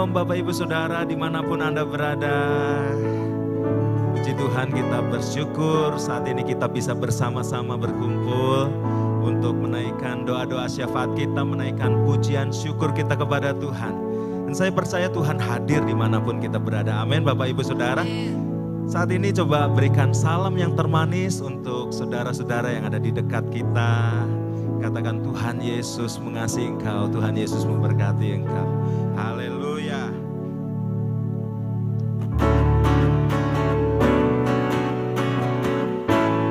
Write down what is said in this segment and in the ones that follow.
Shalom Bapak Ibu Saudara dimanapun Anda berada. Puji Tuhan, kita bersyukur saat ini kita bisa bersama-sama berkumpul untuk menaikkan doa-doa syafaat kita, menaikkan pujian syukur kita kepada Tuhan. Dan saya percaya Tuhan hadir dimanapun kita berada. Amin Bapak Ibu Saudara. Saat ini coba berikan salam yang termanis untuk saudara-saudara yang ada di dekat kita. Katakan Tuhan Yesus mengasihi engkau, Tuhan Yesus memberkati engkau. Haleluya.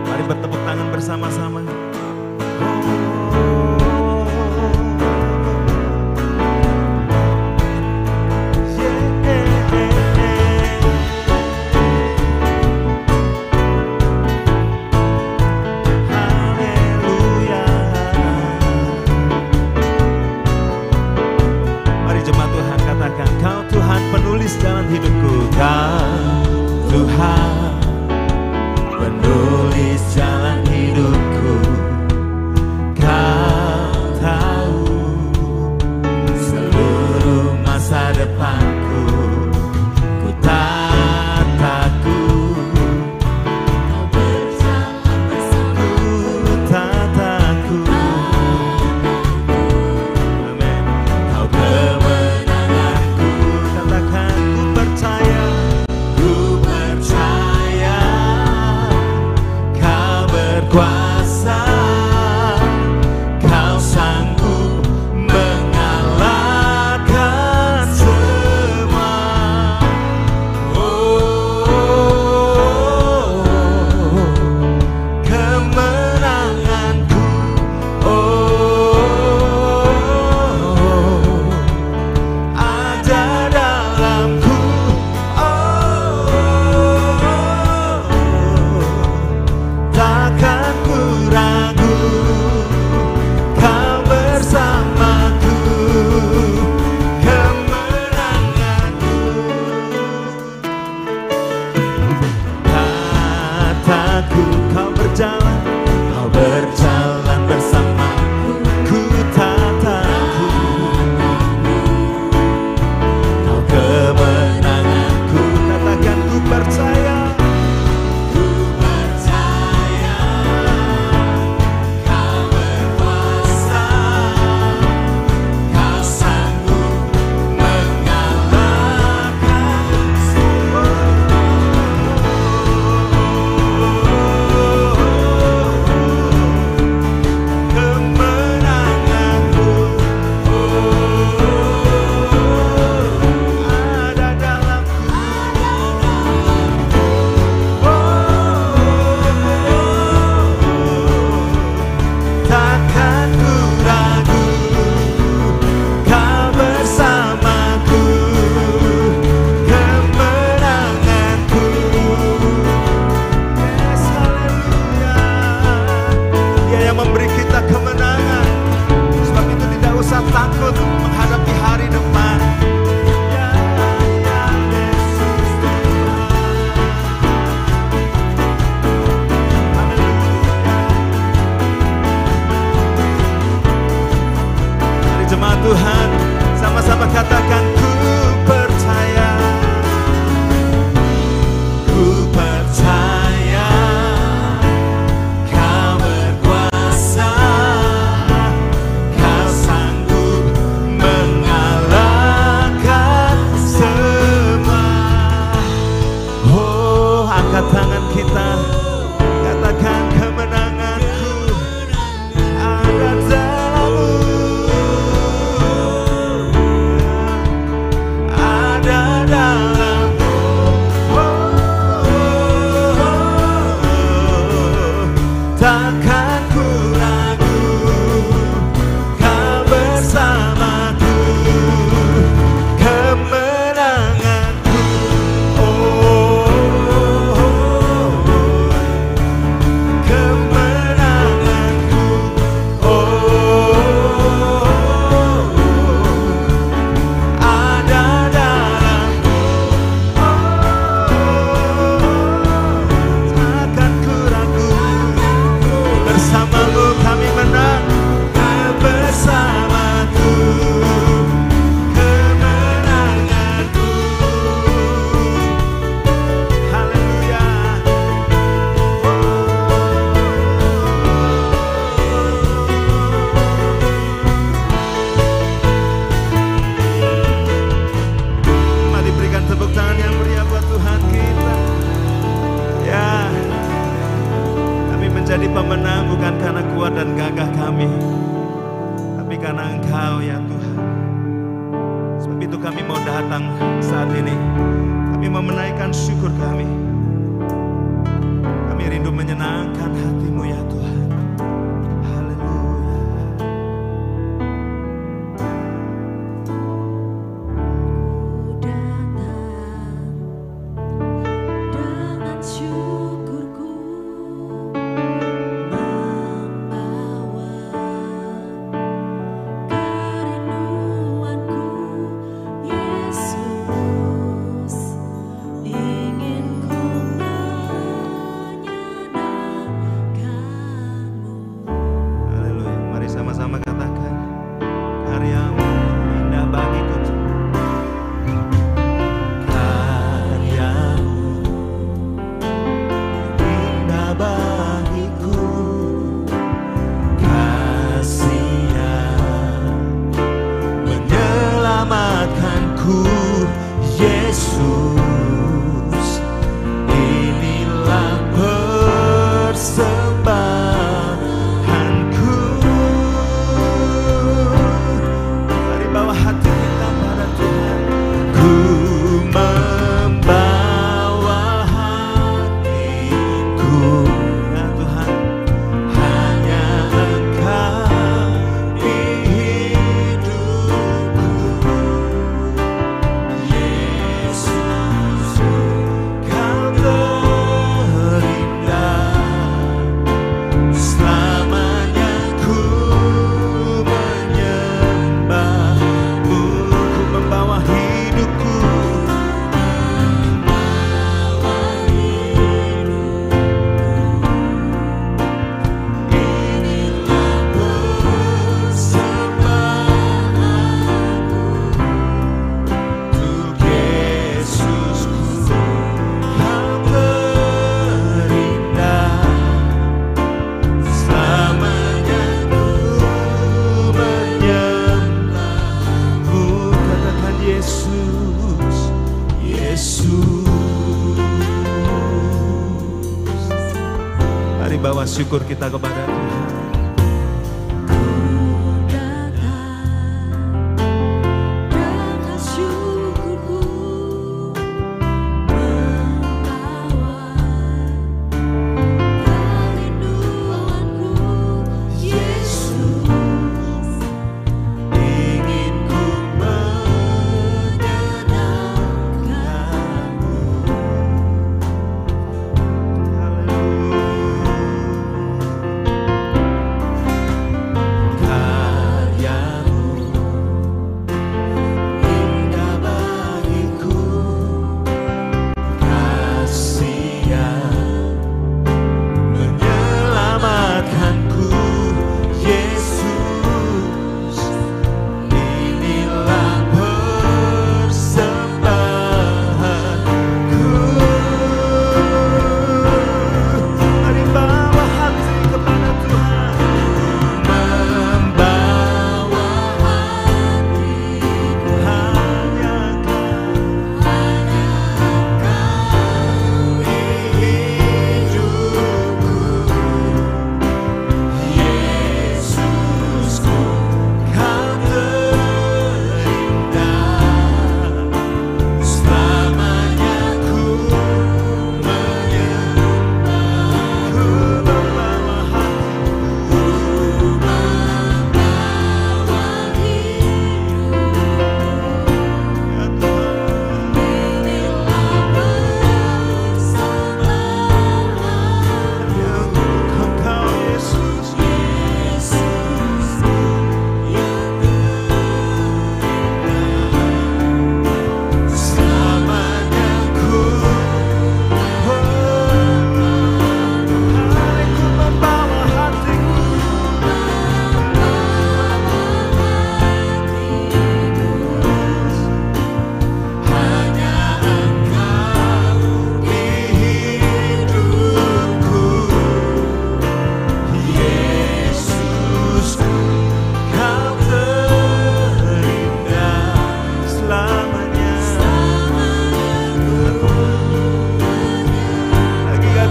Mari bertepuk tangan bersama-sama. Jalan hidupku, Kau Tuhan penulis jalan hidupku. Kau tahu seluruh masa depanku. Ku tak takut, Kau berjalan bersamaku. Ku tak takut, amin. Kau kemenanganku. Katakan kuasa, Kau sanggup mengalahkan semua. Oh, kemenanganku. Oh, ada dalamku. Takkan ku ragu, Kau bersamaku, kemenanganku. Tak takut, Kau berjalan bersamaku. Ku tak takut, Kau kemenanganku. Katakan ku percaya. Takut menghadapi hari depan. Ya, ya Yesus Tuhan. Haleluya. Mari jemaat Tuhan sama-sama katakan ku percaya. Ku percaya Kau berkuasa. Angkat tangan kita, katakan kemenanganku ada dalam-Mu, ada dalam-Mu. Takkan ku ragu, Kau bersamaku, kemenanganku. Oh, pemenang bukan karena kuat dan gagah kami, tapi karena Engkau ya Tuhan. Sebab itu kami mau datang saat ini. Kami mau menaikkan syukur kami. Kami rindu menyenangkan hati-Mu ya Tuhan. Bawa syukur kita kepada Tuhan.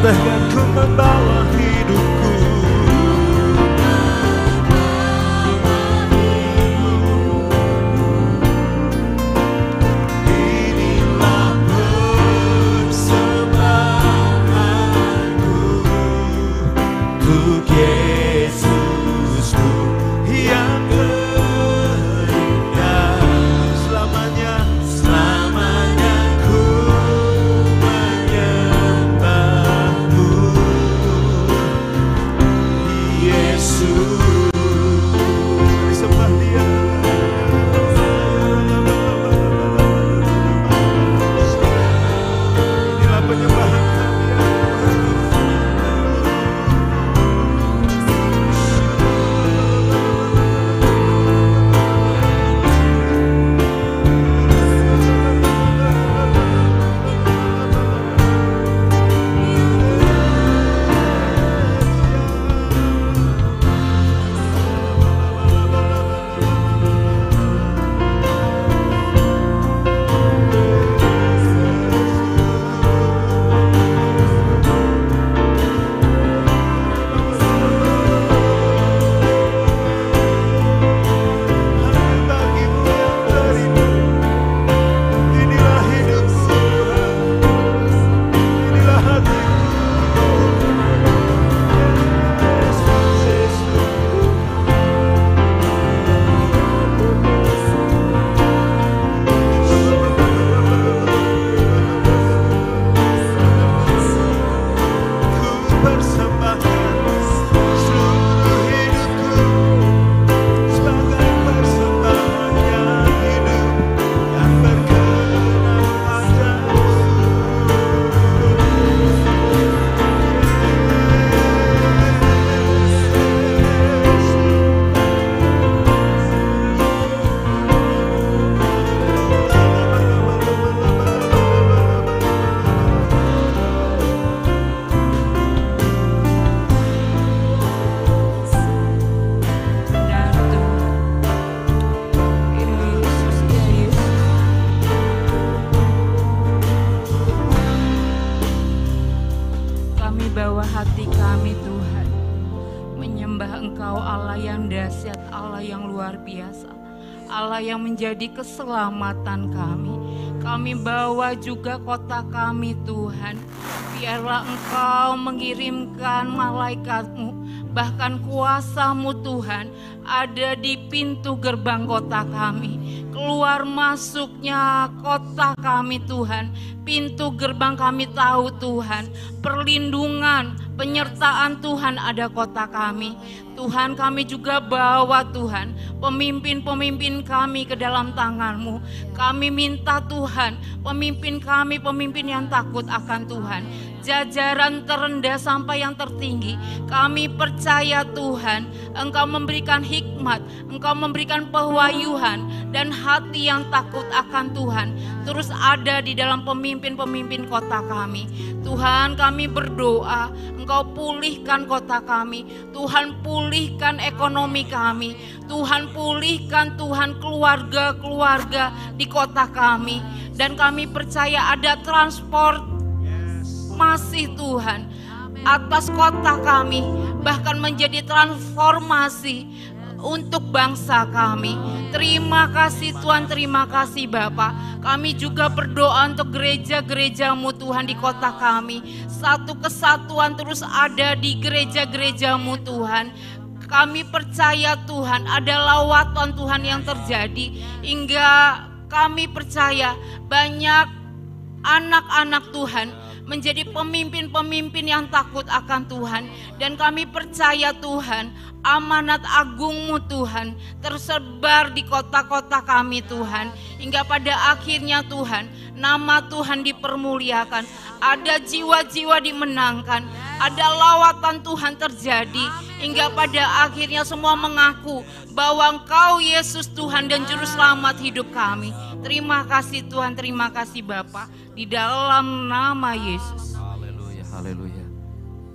Bahkan ku membawa hidupku Kami bawa hati kami Tuhan, menyembah Engkau Allah yang dahsyat, Allah yang luar biasa, Allah yang menjadi keselamatan kami. Kami bawa juga kota kami Tuhan. Biarlah Engkau mengirimkan malaikat-Mu, bahkan kuasa-Mu Tuhan, ada di pintu gerbang kota kami. Keluar masuknya kota kami Tuhan, pintu gerbang kami tahu Tuhan, perlindungan, penyertaan Tuhan ada kota kami. Tuhan, kami juga bawa Tuhan pemimpin-pemimpin kami ke dalam tangan-Mu. Kami minta Tuhan, pemimpin kami pemimpin yang takut akan Tuhan, jajaran terendah sampai yang tertinggi. Kami percaya Tuhan, Engkau memberikan hikmat, Engkau memberikan pewahyuan dan hati yang takut akan Tuhan terus ada di dalam pemimpin-pemimpin kota kami. Tuhan, kami berdoa Engkau pulihkan kota kami. Tuhan, pulihkan ekonomi kami. Tuhan, pulihkan Tuhan keluarga-keluarga di kota kami. Dan kami percaya ada transport masih Tuhan atas kota kami, bahkan menjadi transformasi untuk bangsa kami. Terima kasih Tuhan, terima kasih Bapa. Kami juga berdoa untuk gereja-gereja-Mu Tuhan di kota kami. Satu kesatuan terus ada di gereja-gereja-Mu Tuhan. Kami percaya Tuhan ada lawatan Tuhan yang terjadi, hingga kami percaya banyak anak-anak Tuhan menjadi pemimpin-pemimpin yang takut akan Tuhan. Dan kami percaya Tuhan, amanat agung-Mu Tuhan tersebar di kota-kota kami Tuhan, hingga pada akhirnya Tuhan, nama Tuhan dipermuliakan, ada jiwa-jiwa dimenangkan, ada lawatan Tuhan terjadi, hingga pada akhirnya semua mengaku bahwa Engkau Yesus Tuhan dan Juru Selamat hidup kami. Terima kasih Tuhan, terima kasih Bapa, di dalam nama Yesus. Haleluya, haleluya.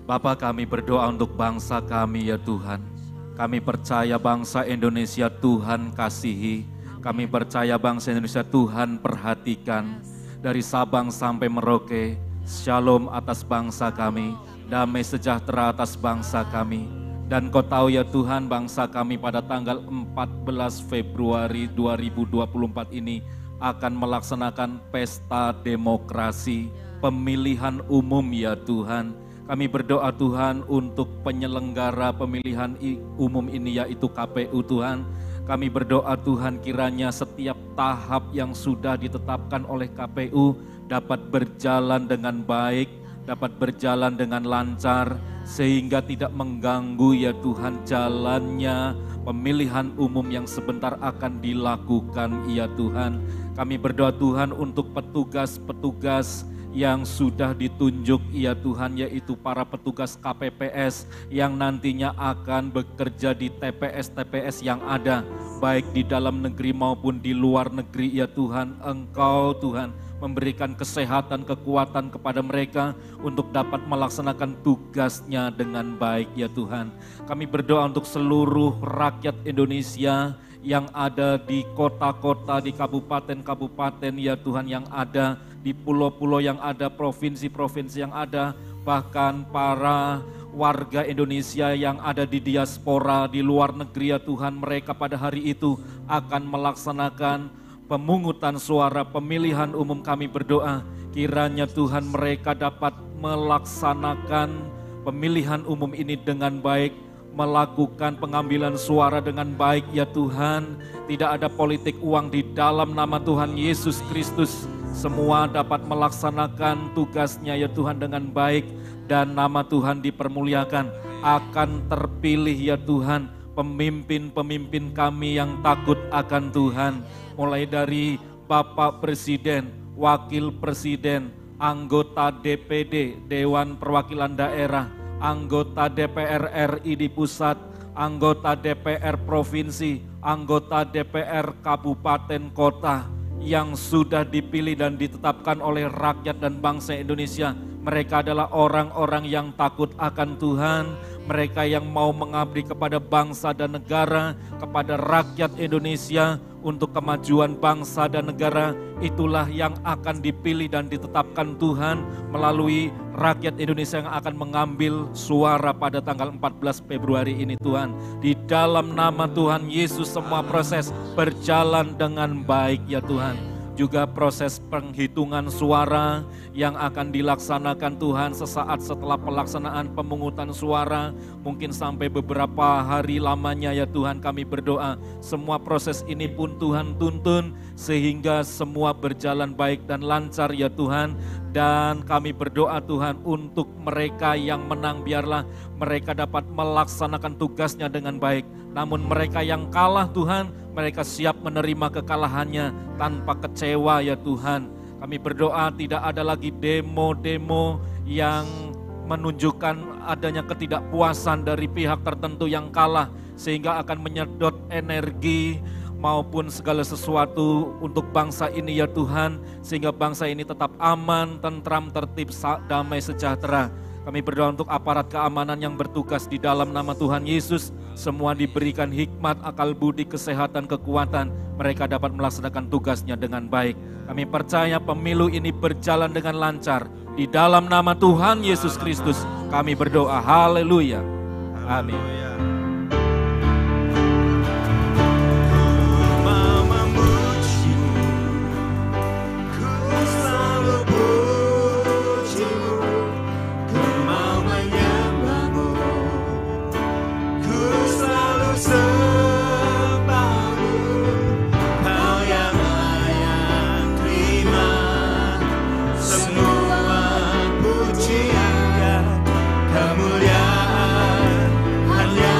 Bapa, kami berdoa untuk bangsa kami ya Tuhan. Kami percaya bangsa Indonesia Tuhan kasihi. Kami percaya bangsa Indonesia Tuhan perhatikan. Dari Sabang sampai Merauke, shalom atas bangsa kami, damai sejahtera atas bangsa kami. Dan Kau tahu ya Tuhan, bangsa kami pada tanggal 14 Februari 2024 ini akan melaksanakan pesta demokrasi, pemilihan umum ya Tuhan. Kami berdoa Tuhan untuk penyelenggara pemilihan umum ini yaitu KPU Tuhan. Kami berdoa Tuhan kiranya setiap tahap yang sudah ditetapkan oleh KPU dapat berjalan dengan baik, dapat berjalan dengan lancar, sehingga tidak mengganggu ya Tuhan jalannya pemilihan umum yang sebentar akan dilakukan ya Tuhan. Kami berdoa Tuhan untuk petugas-petugas yang sudah ditunjuk ya Tuhan, yaitu para petugas KPPS yang nantinya akan bekerja di TPS-TPS yang ada, baik di dalam negeri maupun di luar negeri ya Tuhan. Engkau Tuhan memberikan kesehatan, kekuatan kepada mereka untuk dapat melaksanakan tugasnya dengan baik ya Tuhan. Kami berdoa untuk seluruh rakyat Indonesia yang ada di kota-kota, di kabupaten-kabupaten ya Tuhan, yang ada di pulau-pulau yang ada, provinsi-provinsi yang ada, bahkan para warga Indonesia yang ada di diaspora, di luar negeri ya Tuhan. Mereka pada hari itu akan melaksanakan pemungutan suara pemilihan umum. Kami berdoa kiranya Tuhan mereka dapat melaksanakan pemilihan umum ini dengan baik, melakukan pengambilan suara dengan baik ya Tuhan. Tidak ada politik uang di dalam nama Tuhan Yesus Kristus. Semua dapat melaksanakan tugasnya ya Tuhan dengan baik, dan nama Tuhan dipermuliakan. Akan terpilih ya Tuhan pemimpin-pemimpin kami yang takut akan Tuhan, mulai dari Bapak Presiden, Wakil Presiden, anggota DPD, Dewan Perwakilan Daerah, anggota DPR RI di pusat, anggota DPR Provinsi, anggota DPR Kabupaten Kota yang sudah dipilih dan ditetapkan oleh rakyat dan bangsa Indonesia. Mereka adalah orang-orang yang takut akan Tuhan, mereka yang mau mengabdi kepada bangsa dan negara, kepada rakyat Indonesia, untuk kemajuan bangsa dan negara, itulah yang akan dipilih dan ditetapkan Tuhan melalui rakyat Indonesia yang akan mengambil suara pada tanggal 14 Februari ini Tuhan. Di dalam nama Tuhan Yesus semua proses berjalan dengan baik ya Tuhan. Juga proses penghitungan suara yang akan dilaksanakan Tuhan sesaat setelah pelaksanaan pemungutan suara, mungkin sampai beberapa hari lamanya ya Tuhan, kami berdoa semua proses ini pun Tuhan tuntun sehingga semua berjalan baik dan lancar ya Tuhan. Dan kami berdoa Tuhan untuk mereka yang menang, biarlah mereka dapat melaksanakan tugasnya dengan baik. Namun mereka yang kalah Tuhan, mereka siap menerima kekalahannya tanpa kecewa ya Tuhan. Kami berdoa tidak ada lagi demo-demo yang menunjukkan adanya ketidakpuasan dari pihak tertentu yang kalah, sehingga akan menyedot energi maupun segala sesuatu untuk bangsa ini ya Tuhan, sehingga bangsa ini tetap aman, tentram, tertib, damai, sejahtera. Kami berdoa untuk aparat keamanan yang bertugas di dalam nama Tuhan Yesus, semua diberikan hikmat, akal budi, kesehatan, kekuatan, mereka dapat melaksanakan tugasnya dengan baik. Kami percaya pemilu ini berjalan dengan lancar. Di dalam nama Tuhan Yesus Kristus kami berdoa, haleluya, amin. Kemuliaan hanya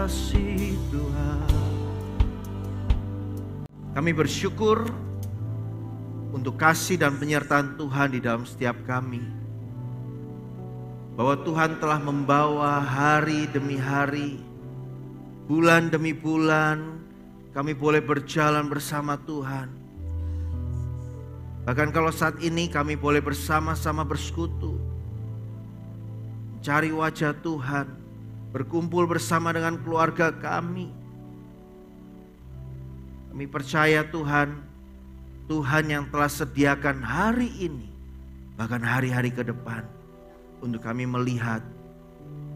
kasih Tuhan. Kami bersyukur untuk kasih dan penyertaan Tuhan di dalam setiap kami. Bahwa Tuhan telah membawa hari demi hari, bulan demi bulan, kami boleh berjalan bersama Tuhan. Bahkan kalau saat ini kami boleh bersama-sama bersekutu, mencari wajah Tuhan, berkumpul bersama dengan keluarga kami. Kami percaya Tuhan, Tuhan yang telah sediakan hari ini, bahkan hari-hari ke depan, untuk kami melihat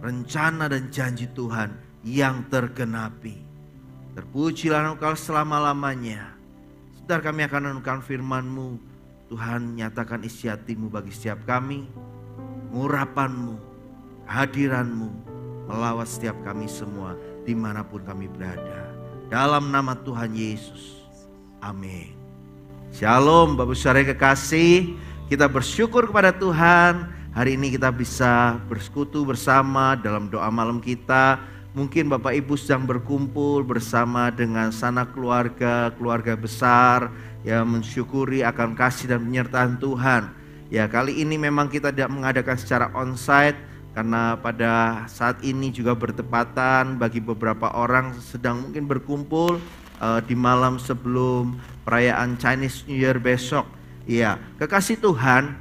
rencana dan janji Tuhan yang tergenapi. Terpujilah Engkau selama-lamanya. Sebentar kami akan renungkan firman-Mu. Tuhan, nyatakan isi hati-Mu bagi setiap kami. Urapan-Mu, hadiran-Mu melawat setiap kami semua dimanapun kami berada. Dalam nama Tuhan Yesus. Amin. Shalom Bapak Saudara kekasih. Kita bersyukur kepada Tuhan. Hari ini kita bisa bersekutu bersama dalam doa malam kita. Mungkin Bapak Ibu sedang berkumpul bersama dengan sanak keluarga, keluarga besar yang mensyukuri akan kasih dan penyertaan Tuhan. Ya, kali ini memang kita tidak mengadakan secara onsite karena pada saat ini juga bertepatan bagi beberapa orang sedang mungkin berkumpul di malam sebelum perayaan Chinese New Year besok. Ya, kekasih Tuhan,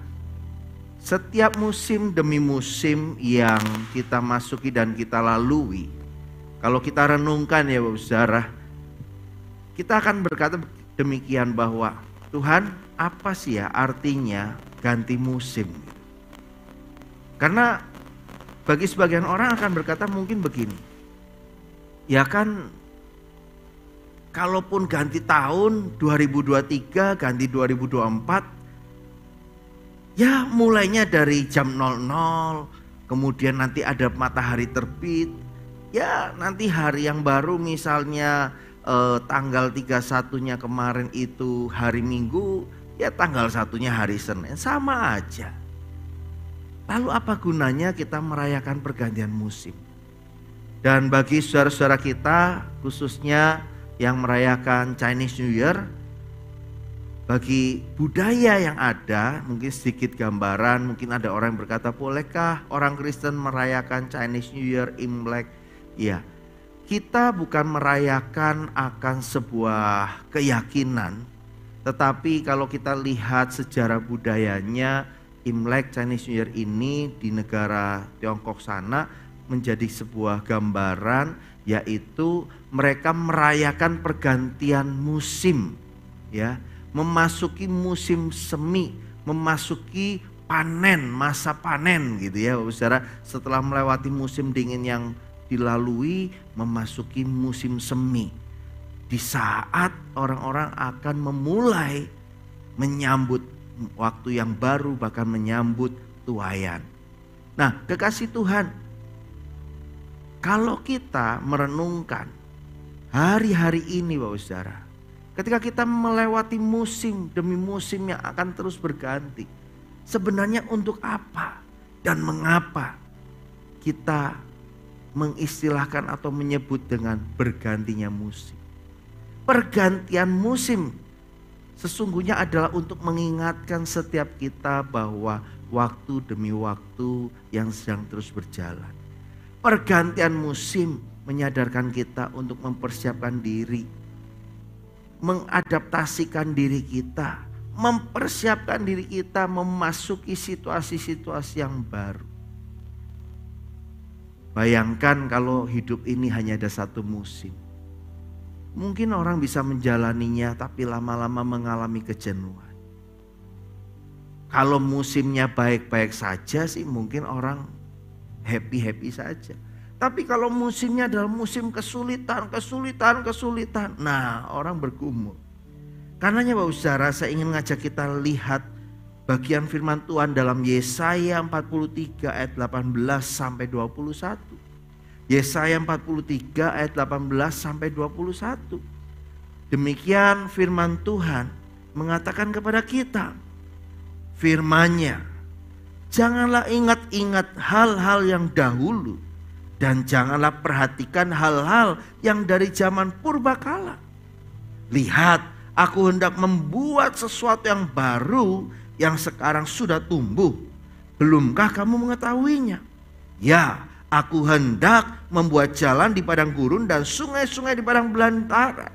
setiap musim demi musim yang kita masuki dan kita lalui, kalau kita renungkan ya Bapak Saudara, kita akan berkata demikian bahwa Tuhan, apa sih ya artinya ganti musim? Karena bagi sebagian orang akan berkata mungkin begini, ya kan kalaupun ganti tahun 2023, ganti 2024, ya mulainya dari jam 00, kemudian nanti ada matahari terbit. Ya nanti hari yang baru misalnya tanggal 31-nya kemarin itu hari Minggu, ya tanggal 1-nya hari Senin, sama aja. Lalu apa gunanya kita merayakan pergantian musim? Dan bagi saudara-saudara kita khususnya yang merayakan Chinese New Year, bagi budaya yang ada, mungkin sedikit gambaran, mungkin ada orang yang berkata, bolehkah orang Kristen merayakan Chinese New Year, Imlek? Ya, kita bukan merayakan akan sebuah keyakinan, tetapi kalau kita lihat sejarah budayanya, Imlek Chinese New Year ini di negara Tiongkok sana menjadi sebuah gambaran, yaitu mereka merayakan pergantian musim, ya. Memasuki musim semi, memasuki panen, masa panen gitu ya Bapak Saudara. Setelah melewati musim dingin yang dilalui, memasuki musim semi. Di saat orang-orang akan memulai menyambut waktu yang baru, bahkan menyambut tuaian. Nah, kekasih Tuhan, kalau kita merenungkan hari-hari ini Bapak Saudara, ketika kita melewati musim demi musim yang akan terus berganti, sebenarnya untuk apa dan mengapa kita mengistilahkan atau menyebut dengan bergantinya musim? Pergantian musim sesungguhnya adalah untuk mengingatkan setiap kita bahwa waktu demi waktu yang sedang terus berjalan. Pergantian musim menyadarkan kita untuk mempersiapkan diri, mengadaptasikan diri kita, mempersiapkan diri kita memasuki situasi-situasi yang baru. Bayangkan kalau hidup ini hanya ada satu musim. Mungkin orang bisa menjalaninya tapi lama-lama mengalami kejenuhan. Kalau musimnya baik-baik saja sih mungkin orang happy-happy saja. Tapi kalau musimnya adalah musim kesulitan, nah orang bergumul. Karenanya Bapak Saudara, saya ingin ngajak kita lihat bagian firman Tuhan dalam Yesaya 43 ayat 18 sampai 21. Yesaya 43 ayat 18 sampai 21. Demikian firman Tuhan mengatakan kepada kita, firman-Nya, janganlah ingat-ingat hal-hal yang dahulu, Dan janganlah perhatikan hal-hal yang dari zaman purbakala. Lihat, aku hendak membuat sesuatu yang baru yang sekarang sudah tumbuh. Belumkah kamu mengetahuinya? Ya, aku hendak membuat jalan di padang gurun dan sungai-sungai di padang belantara.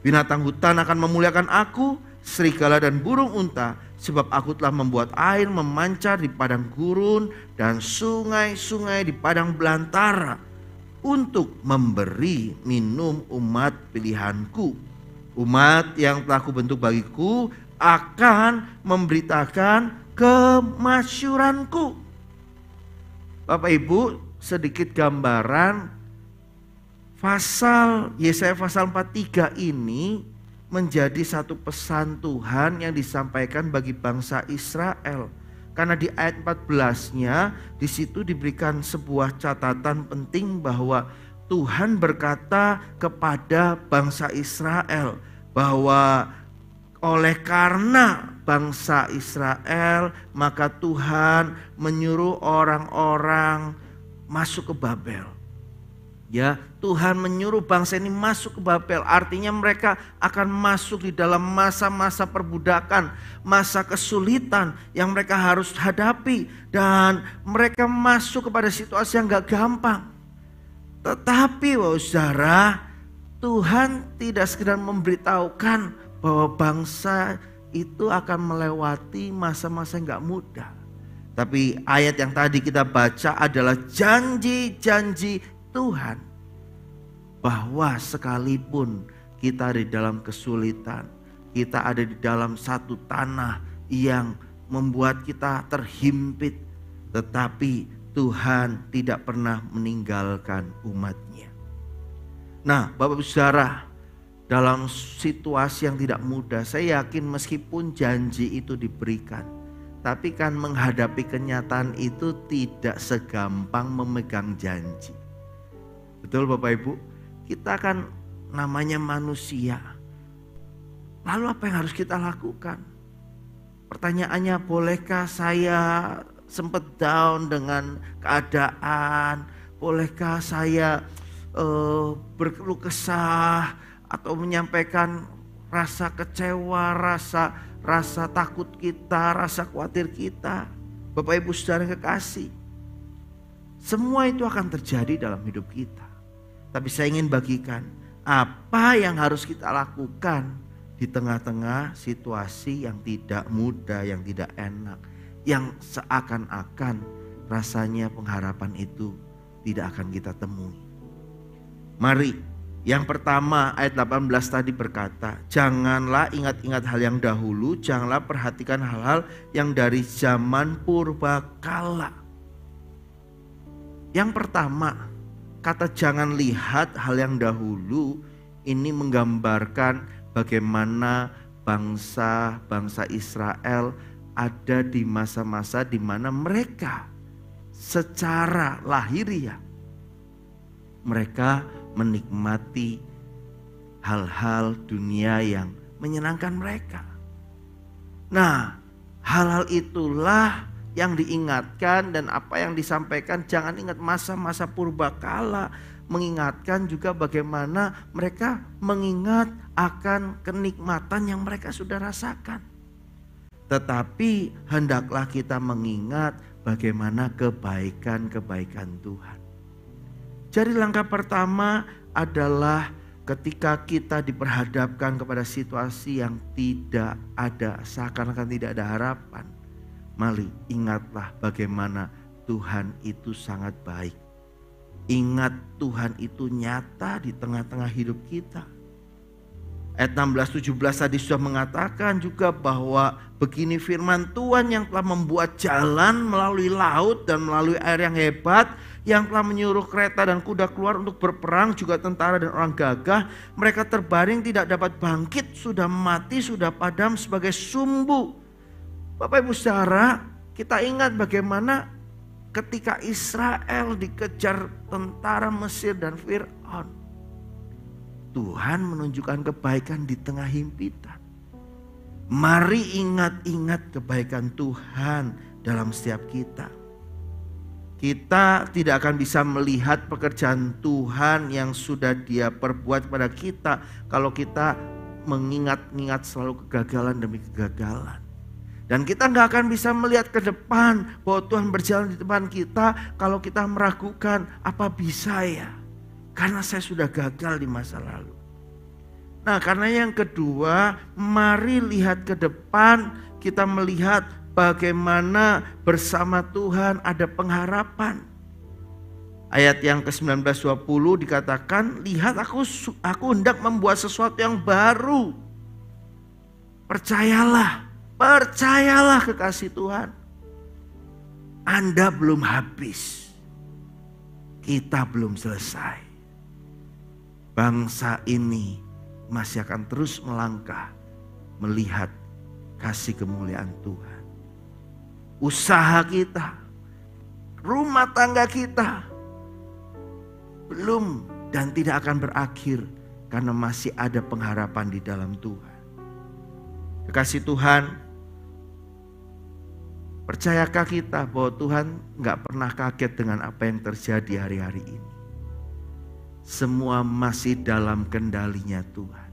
Binatang hutan akan memuliakan aku, serigala dan burung unta, sebab aku telah membuat air memancar di padang gurun dan sungai-sungai di padang belantara untuk memberi minum umat pilihanku. Umat yang telah kubentuk bagiku akan memberitakan kemasyuranku. Bapak Ibu, sedikit gambaran Yesaya pasal 43 ini menjadi satu pesan Tuhan yang disampaikan bagi bangsa Israel. Karena di ayat 14-nya di situ diberikan sebuah catatan penting bahwa Tuhan berkata kepada bangsa Israel bahwa oleh karena bangsa Israel maka Tuhan menyuruh orang-orang masuk ke Babel. Ya, Tuhan menyuruh bangsa ini masuk ke Babel. Artinya mereka akan masuk di dalam masa-masa perbudakan, masa kesulitan yang mereka harus hadapi. Dan mereka masuk kepada situasi yang gak gampang. Tetapi saudara, Tuhan tidak sekedar memberitahukan bahwa bangsa itu akan melewati masa-masa yang gak mudah. Tapi ayat yang tadi kita baca adalah janji-janji Tuhan bahwa sekalipun kita ada di dalam kesulitan, kita ada di dalam satu tanah yang membuat kita terhimpit, tetapi Tuhan tidak pernah meninggalkan umatnya. Nah, Bapak Saudara, dalam situasi yang tidak mudah, saya yakin meskipun janji itu diberikan, tapi kan menghadapi kenyataan itu tidak segampang memegang janji. Betul Bapak Ibu? Kita kan namanya manusia. Lalu apa yang harus kita lakukan? Pertanyaannya, bolehkah saya sempat down dengan keadaan? Bolehkah saya berkeluh kesah atau menyampaikan rasa kecewa, rasa takut kita, rasa khawatir kita? Bapak Ibu Saudara yang kekasih, semua itu akan terjadi dalam hidup kita. Tapi saya ingin bagikan apa yang harus kita lakukan di tengah-tengah situasi yang tidak mudah, yang tidak enak, yang seakan-akan rasanya pengharapan itu tidak akan kita temui. Mari, yang pertama ayat 18 tadi berkata, janganlah ingat-ingat hal yang dahulu, janganlah perhatikan hal-hal yang dari zaman purbakala. Yang pertama, kata jangan lihat hal yang dahulu ini menggambarkan bagaimana bangsa Israel ada di masa-masa di mana mereka secara lahiriah mereka menikmati hal-hal dunia yang menyenangkan mereka. Nah, hal-hal itulah yang diingatkan dan apa yang disampaikan. Jangan ingat masa-masa purbakala, mengingatkan juga bagaimana mereka mengingat akan kenikmatan yang mereka sudah rasakan. Tetapi hendaklah kita mengingat bagaimana kebaikan-kebaikan Tuhan. Jadi langkah pertama adalah ketika kita diperhadapkan kepada situasi yang tidak ada, seakan-akan tidak ada harapan. Mari ingatlah bagaimana Tuhan itu sangat baik. Ingat Tuhan itu nyata di tengah-tengah hidup kita. Ayat 16-17 tadi sudah mengatakan juga bahwa begini firman Tuhan yang telah membuat jalan melalui laut dan melalui air yang hebat, yang telah menyuruh kereta dan kuda keluar untuk berperang, juga tentara dan orang gagah. Mereka terbaring tidak dapat bangkit, sudah mati, sudah padam sebagai sumbu. Bapak Ibu Saudara, kita ingat bagaimana ketika Israel dikejar tentara Mesir dan Fir'aun, Tuhan menunjukkan kebaikan di tengah himpitan. Mari ingat-ingat kebaikan Tuhan dalam setiap kita. Kita tidak akan bisa melihat pekerjaan Tuhan yang sudah Dia perbuat pada kita kalau kita mengingat-ingat selalu kegagalan demi kegagalan. Dan kita nggak akan bisa melihat ke depan bahwa Tuhan berjalan di depan kita kalau kita meragukan, apa bisa ya? Karena saya sudah gagal di masa lalu. Nah, karena yang kedua, mari lihat ke depan, kita melihat bagaimana bersama Tuhan ada pengharapan. Ayat yang ke-19 20 dikatakan, lihat aku hendak membuat sesuatu yang baru. Percayalah kekasih Tuhan. Anda belum habis. Kita belum selesai. Bangsa ini masih akan terus melangkah melihat kasih kemuliaan Tuhan. Usaha kita, rumah tangga kita belum dan tidak akan berakhir karena masih ada pengharapan di dalam Tuhan. Kekasih Tuhan, percayakah kita bahwa Tuhan gak pernah kaget dengan apa yang terjadi hari-hari ini? Semua masih dalam kendalinya Tuhan.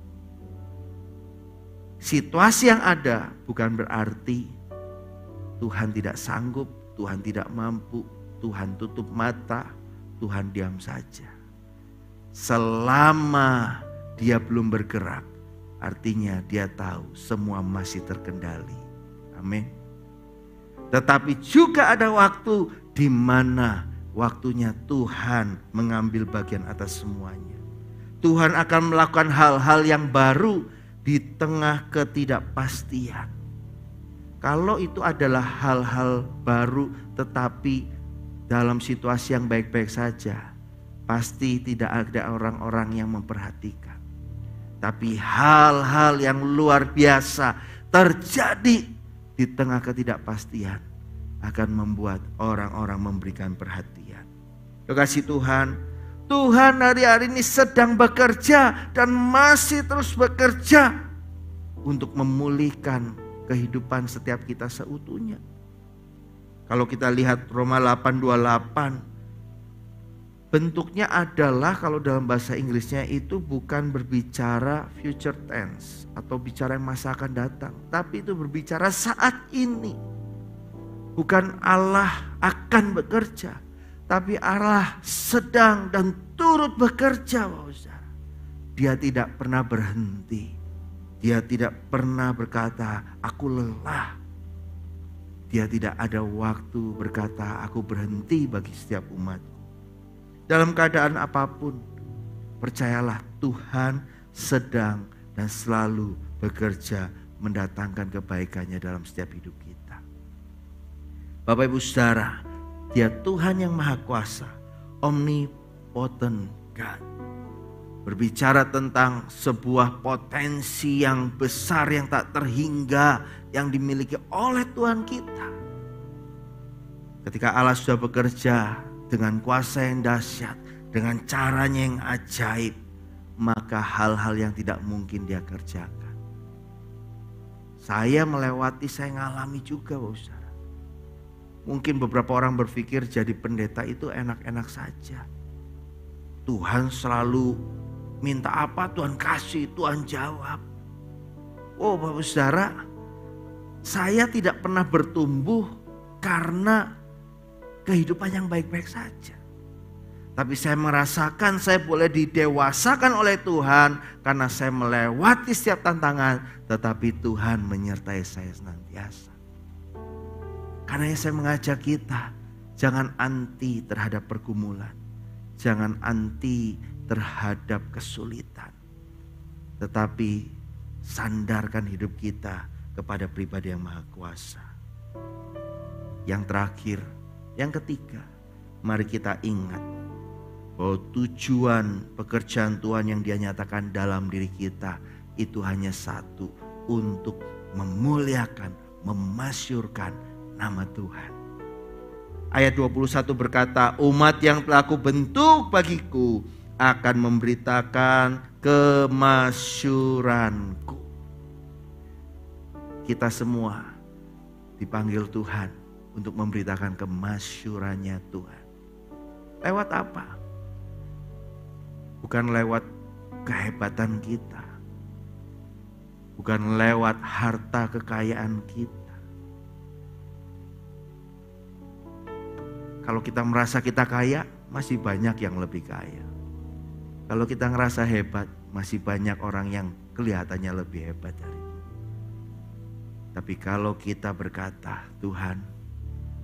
Situasi yang ada bukan berarti Tuhan tidak sanggup, Tuhan tidak mampu, Tuhan tutup mata, Tuhan diam saja. Selama Dia belum bergerak, artinya Dia tahu semua masih terkendali. Amin. Tetapi juga ada waktu di mana waktunya Tuhan mengambil bagian atas semuanya. Tuhan akan melakukan hal-hal yang baru di tengah ketidakpastian. Kalau itu adalah hal-hal baru tetapi dalam situasi yang baik-baik saja, pasti tidak ada orang-orang yang memperhatikan. Tapi hal-hal yang luar biasa terjadi di tengah ketidakpastian akan membuat orang-orang memberikan perhatian. Kekasih Tuhan, Tuhan hari-hari ini sedang bekerja dan masih terus bekerja untuk memulihkan kehidupan setiap kita seutuhnya. Kalau kita lihat Roma 8:28, bentuknya adalah kalau dalam bahasa Inggrisnya itu bukan berbicara future tense atau bicara yang masa akan datang, tapi itu berbicara saat ini. Bukan Allah akan bekerja, tapi Allah sedang dan turut bekerja. Dia tidak pernah berhenti. Dia tidak pernah berkata, aku lelah. Dia tidak ada waktu berkata, aku berhenti bagi setiap umatku. Dalam keadaan apapun, percayalah Tuhan sedang dan selalu bekerja mendatangkan kebaikannya dalam setiap hidup kita. Bapak Ibu Saudara, Dia Tuhan yang Maha Kuasa, omnipotent God. Berbicara tentang sebuah potensi yang besar yang tak terhingga yang dimiliki oleh Tuhan kita. Ketika Allah sudah bekerja dengan kuasa yang dahsyat, dengan caranya yang ajaib, maka hal-hal yang tidak mungkin Dia kerjakan. Saya melewati, saya ngalami juga, saudara. Mungkin beberapa orang berpikir jadi pendeta itu enak-enak saja. Tuhan selalu minta apa Tuhan kasih, Tuhan jawab. Oh Bapak Saudara, saya tidak pernah bertumbuh karena kehidupan yang baik-baik saja. Tapi saya merasakan saya boleh didewasakan oleh Tuhan karena saya melewati setiap tantangan, tetapi Tuhan menyertai saya senantiasa. Karena saya mengajak kita, jangan anti terhadap pergumulan, jangan anti terhadap kesulitan, tetapi sandarkan hidup kita kepada pribadi yang Maha Kuasa. Yang terakhir, yang ketiga, mari kita ingat bahwa tujuan pekerjaan Tuhan yang Dia nyatakan dalam diri kita itu hanya satu, untuk memuliakan, memasyurkan nama Tuhan. Ayat 21 berkata, umat yang telah Aku bentuk bagiku akan memberitakan kemasyuranku. Kita semua dipanggil Tuhan untuk memberitakan kemasyurannya Tuhan. Lewat apa? Bukan lewat kehebatan kita. Bukan lewat harta kekayaan kita. Kalau kita merasa kita kaya, masih banyak yang lebih kaya. Kalau kita ngerasa hebat, masih banyak orang yang kelihatannya lebih hebat dari kita. Tapi kalau kita berkata, Tuhan,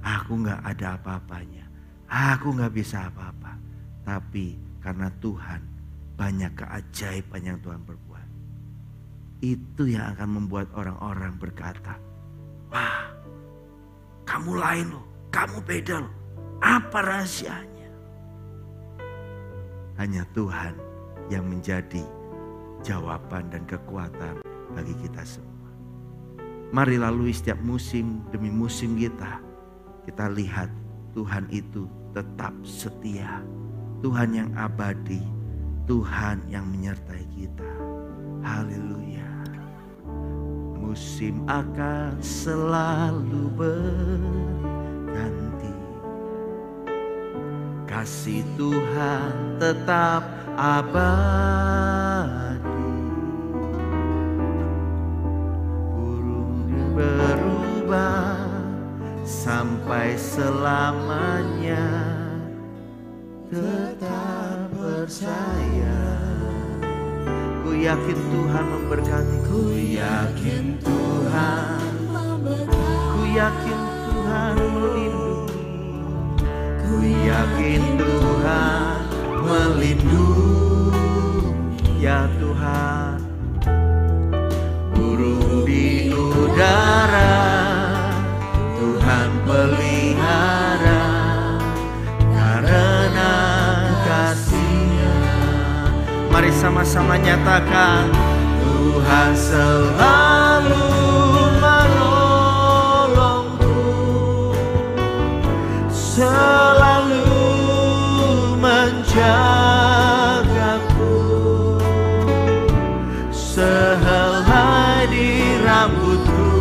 aku gak ada apa-apanya. Aku gak bisa apa-apa. Tapi karena Tuhan, banyak keajaiban yang Tuhan perbuat. Itu yang akan membuat orang-orang berkata, wah, kamu lain loh, kamu beda loh. Apa rahasianya? Hanya Tuhan yang menjadi jawaban dan kekuatan bagi kita semua. Mari lalui setiap musim demi musim kita lihat Tuhan itu tetap setia. Tuhan yang abadi, Tuhan yang menyertai kita. Haleluya. Musim akan selalu berganti. Kasih Tuhan tetap abadi. Burung berubah sampai selamanya. Tetap percaya. Ku yakin Tuhan memberkati. Ku yakin Tuhan memberkati. Ku yakin Tuhan melindungi. Ku yakin Tuhan melindungi. Ya Tuhan, burung di udara Tuhan pelihara karena kasih-Nya. Mari sama-sama nyatakan, Tuhan selalu menolongku, selalu menjagaku, sehelai di rambutku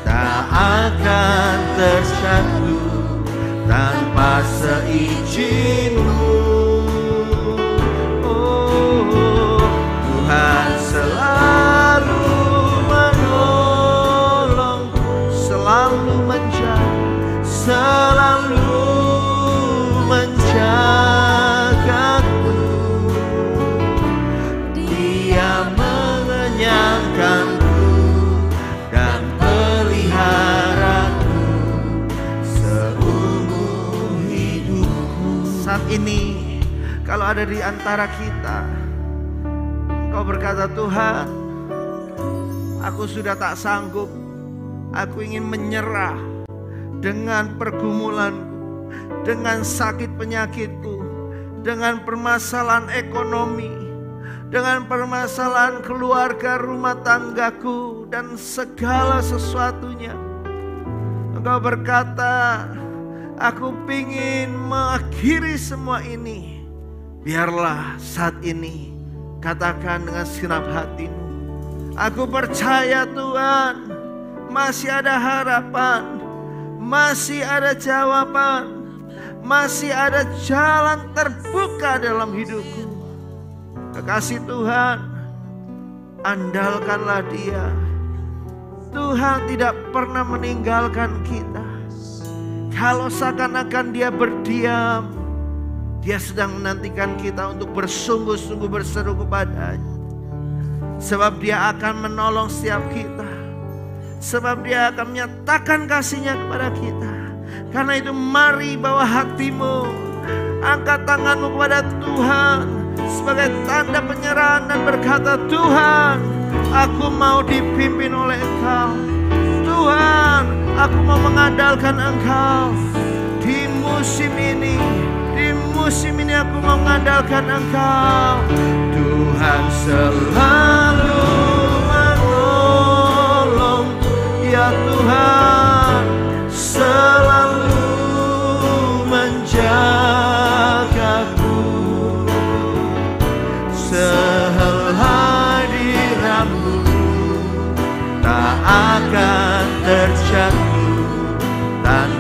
tak akan terjatuh tanpa seizin-Mu. Oh, Tuhan selalu menolongku, selalu menjaga, selalu menjagaku. Dia mengenyangkanku dan peliharaku seumur hidupku. Saat ini kalau ada di antara kita, engkau berkata, Tuhan, aku sudah tak sanggup, aku ingin menyerah dengan pergumulanku, dengan sakit penyakitku, dengan permasalahan ekonomi, dengan permasalahan keluarga rumah tanggaku dan segala sesuatunya. Engkau berkata, aku ingin mengakhiri semua ini. Biarlah saat ini katakan dengan segenap hatimu, aku percaya Tuhan, masih ada harapan, masih ada jawaban, masih ada jalan terbuka dalam hidupku. Kekasih Tuhan, andalkanlah Dia. Tuhan tidak pernah meninggalkan kita. Kalau seakan-akan Dia berdiam, Dia sedang menantikan kita untuk bersungguh-sungguh berseru kepada-Nya. Sebab Dia akan menolong setiap kita. Sebab Dia akan menyatakan kasih-Nya kepada kita. Karena itu mari bawa hatimu, angkat tanganmu kepada Tuhan sebagai tanda penyerahan dan berkata, Tuhan, aku mau dipimpin oleh Engkau. Tuhan, aku mau mengandalkan Engkau. Di musim ini, di musim ini aku mau mengandalkan Engkau. Tuhan selalu menolong, ya Tuhan, selalu menjagaku, sehelai di rambutku tak akan terjatuh tanpa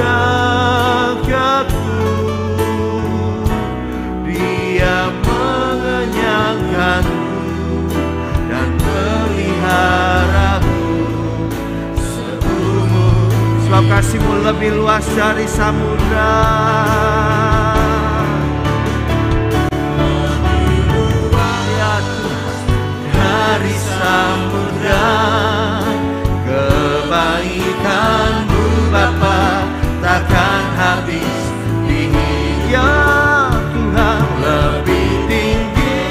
dekatku, Dia mengenyangkanku dan peliharaku seumur. Sebab kasih-Mu lebih luas dari samudra, dari samudra. Kebaikan-Mu Bapa takkan habis di hidup. Ya Tuhan, lebih tinggi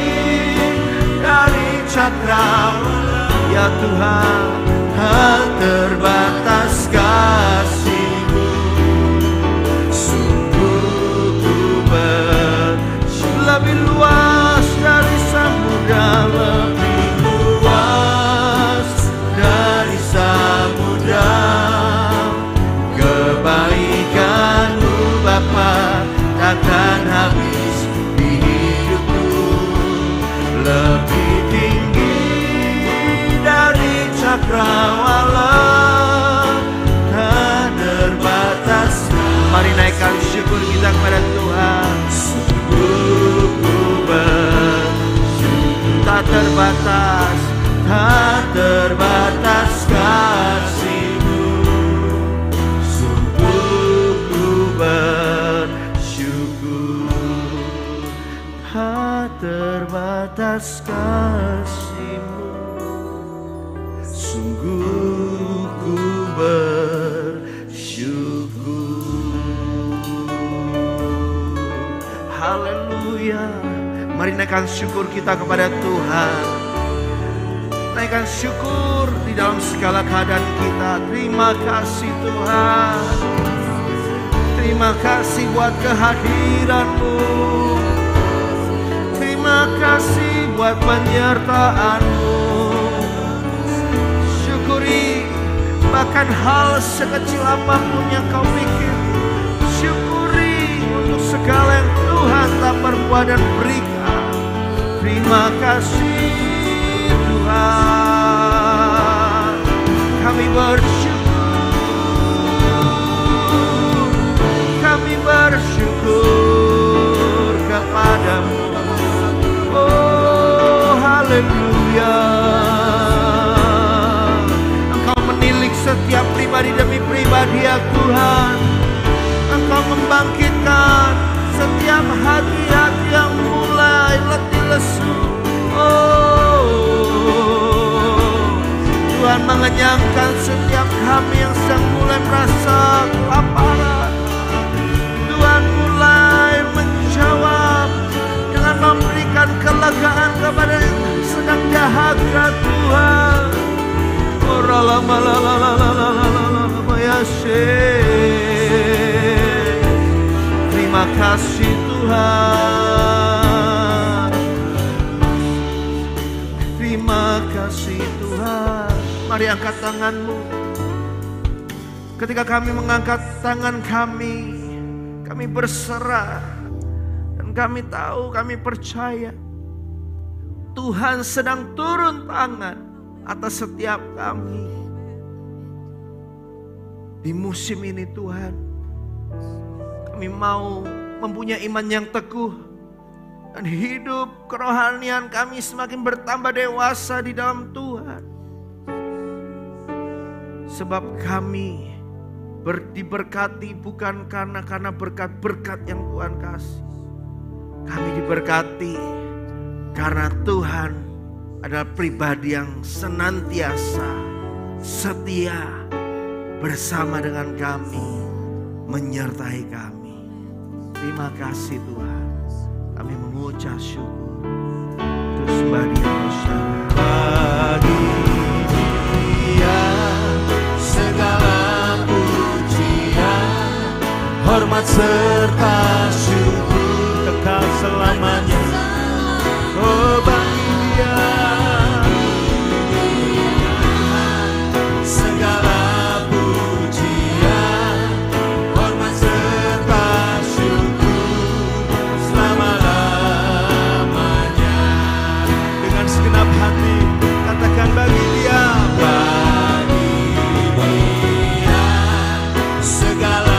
dari cakrawala. Ya Tuhan, tak terbatas kasih-Mu. Sungguh ku lebih luas dari samudra, lebih luas dari samudra. Kebaikan-Mu Bapa takkan habis di hidupku. Lebih tinggi dari cakrawala, tak terbatas. Mari naikkan syukur kita kepada Tuhan. Sungguh ku bersyukur, tak terbatas, tak terbatas kasih-Mu. Sungguh ku bersyukur, tak terbatas kasih-Mu. Sungguh ku bersyukur. Haleluya. Mari naikkan syukur kita kepada Tuhan. Naikkan syukur di dalam segala keadaan kita. Terima kasih Tuhan. Terima kasih buat kehadiran-Mu. Terima kasih buat penyertaan-Mu. Syukuri bahkan hal sekecil apapun yang kau pikir. Syukuri untuk segala yang Tuhan telah perbuat dan berikan. Terima kasih Tuhan. Kami bersyukur, kami bersyukur kepada-Mu. Oh haleluya. Engkau menilik setiap pribadi demi pribadi ya Tuhan. Engkau membangkitkan setiap hati-hati yang mulai letih lesu. Oh, Tuhan mengenyangkan setiap kami yang sedang mulai merasa kelaparan. Tuhan mulai menjawab dengan memberikan kelegaan kepada yang sedang dahaga Tuhan. Oh, terima kasih Tuhan. Terima kasih Tuhan. Mari angkat tangan-Mu. Ketika kami mengangkat tangan kami berserah. Dan kami tahu, kami percaya Tuhan sedang turun tangan atas setiap kami. Di musim ini Tuhan, kami mau mempunyai iman yang teguh. Dan hidup kerohanian kami semakin bertambah dewasa di dalam Tuhan. Sebab kami diberkati bukan karena berkat-berkat yang Tuhan kasih. Kami diberkati karena Tuhan adalah pribadi yang senantiasa setia bersama dengan kami, menyertai kami. Terima kasih Tuhan. Kami mengucap syukur. Terus sembah Dia bagi Dia segala pujian, hormat serta syukur kekal selamanya. Oh bagi Dia segala pujian, hormat serta syukur selama-lamanya. Dengan segenap hati katakan bagi Dia segala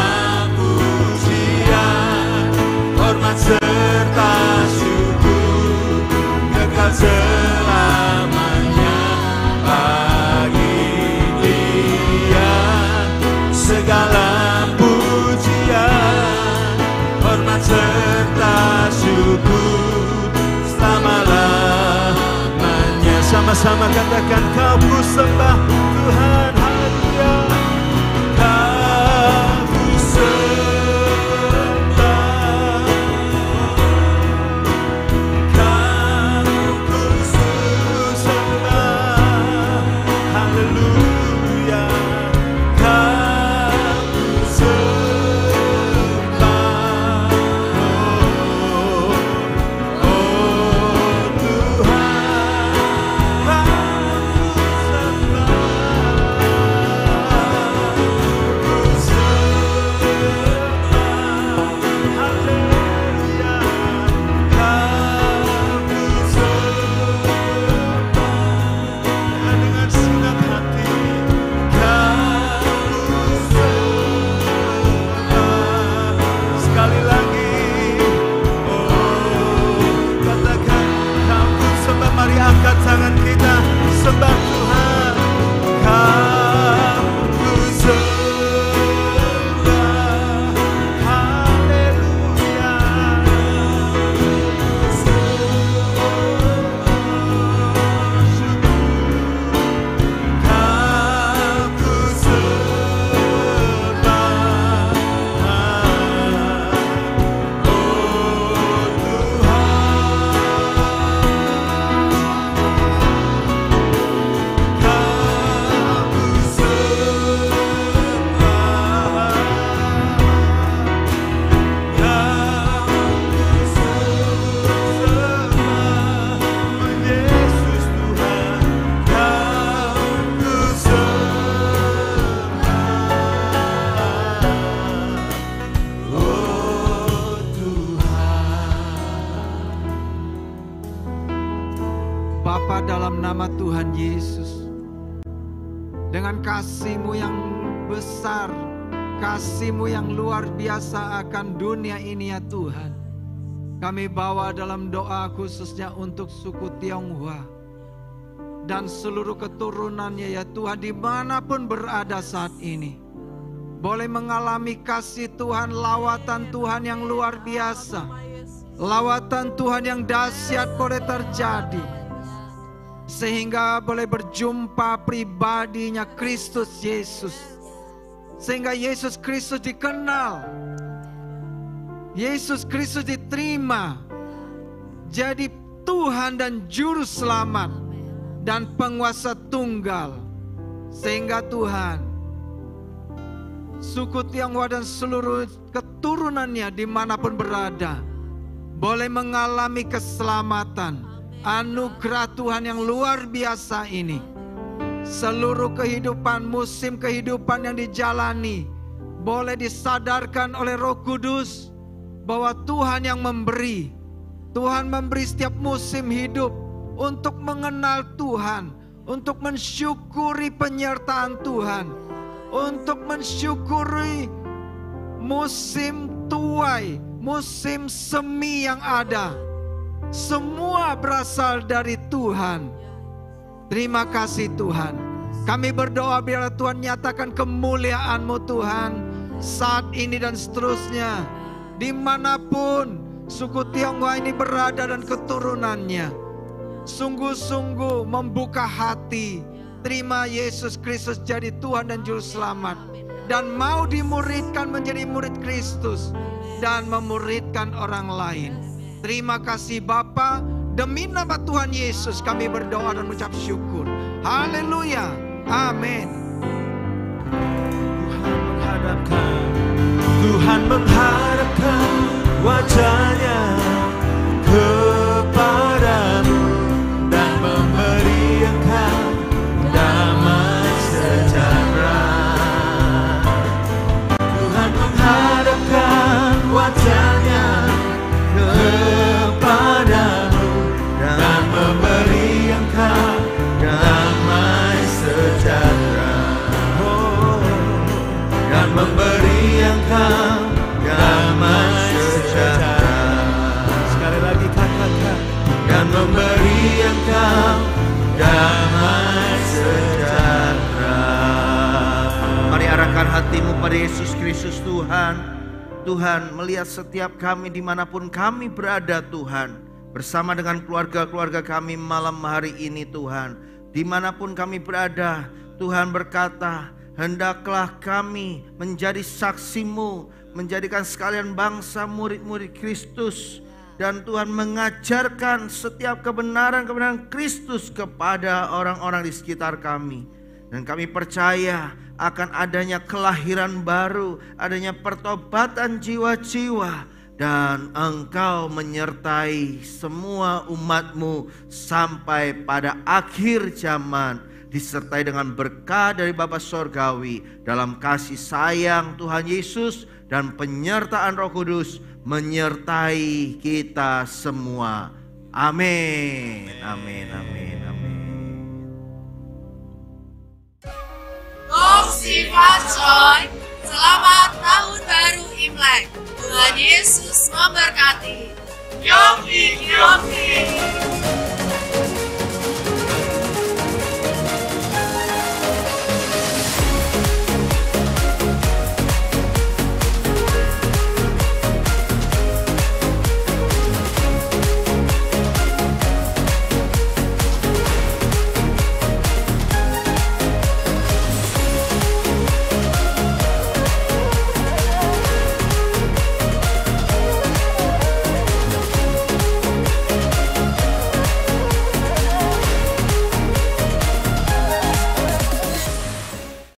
Sama-sama katakan, Kau ku sembah Tuhan, haleluya. Kau ku sembah, Kau ku sembah, haleluya. Kau ku sembah, oh Tuhan. Sekali lagi, oh katakan, Kau ku sembah. Mari angkat tangan kita, sembah Tuhan. Kau ku sembah, haleluya. Kau ku sembah, Yesus Tuhan, Kau ku sembah, oh Tuhan. Bapa, dalam nama Tuhan Yesus, dengan kasih-Mu yang besar, kasih-Mu yang luar biasa akan dunia ini ya Tuhan, kami bawa dalam doa khususnya untuk suku Tionghoa dan seluruh keturunannya ya Tuhan, dimanapun berada saat ini, boleh mengalami kasih Tuhan, lawatan Tuhan yang luar biasa, lawatan Tuhan yang dahsyat boleh terjadi, sehingga boleh berjumpa pribadinya Kristus Yesus, sehingga Yesus Kristus dikenal, Yesus Kristus diterima jadi Tuhan dan Juru Selamat dan Penguasa Tunggal, sehingga Tuhan, suku Tionghoa dan seluruh keturunannya dimanapun berada boleh mengalami keselamatan, anugerah Tuhan yang luar biasa ini. Seluruh kehidupan, musim kehidupan yang dijalani boleh disadarkan oleh Roh Kudus bahwa Tuhan yang memberi. Tuhan memberi setiap musim hidup untuk mengenal Tuhan, untuk mensyukuri penyertaan Tuhan, untuk mensyukuri musim tuai, musim semi yang ada. Semua berasal dari Tuhan. Terima kasih Tuhan. Kami berdoa biarlah Tuhan nyatakan kemuliaan-Mu Tuhan saat ini dan seterusnya, dimanapun suku Tionghoa ini berada dan keturunannya. Sungguh-sungguh membuka hati, terima Yesus Kristus jadi Tuhan dan Juru Selamat, dan mau dimuridkan menjadi murid Kristus dan memuridkan orang lain. Terima kasih Bapa, demi nama Tuhan Yesus kami berdoa dan mengucap syukur. Haleluya, amin. Tuhan menghadapkan wajahnya kepadamu dan memberi engkau damai sejahtera. Tuhan menghadapkan wajahnya kepadamu dan memberi engkau damai sejahtera. Dan memberi engkau damai sejahtera. Sekali lagi katakan, dan memberi engkau damai sejahtera. Mari arahkan hatimu pada Yesus Kristus Tuhan. Tuhan, melihat setiap kami dimanapun kami berada Tuhan, bersama dengan keluarga-keluarga kami malam hari ini Tuhan. Dimanapun kami berada, Tuhan berkata, hendaklah kami menjadi saksi-Mu, menjadikan sekalian bangsa murid-murid Kristus. Dan Tuhan mengajarkan setiap kebenaran-kebenaran Kristus kepada orang-orang di sekitar kami. Dan kami percaya akan adanya kelahiran baru, adanya pertobatan jiwa-jiwa. Dan Engkau menyertai semua umat-Mu sampai pada akhir zaman, disertai dengan berkah dari Bapa Sorgawi, dalam kasih sayang Tuhan Yesus dan penyertaan Roh Kudus menyertai kita semua. Amin. Amin. Amin. Amin. Sifat Joy, selamat tahun baru Imlek. Tuhan Yesus memberkati. Yogi.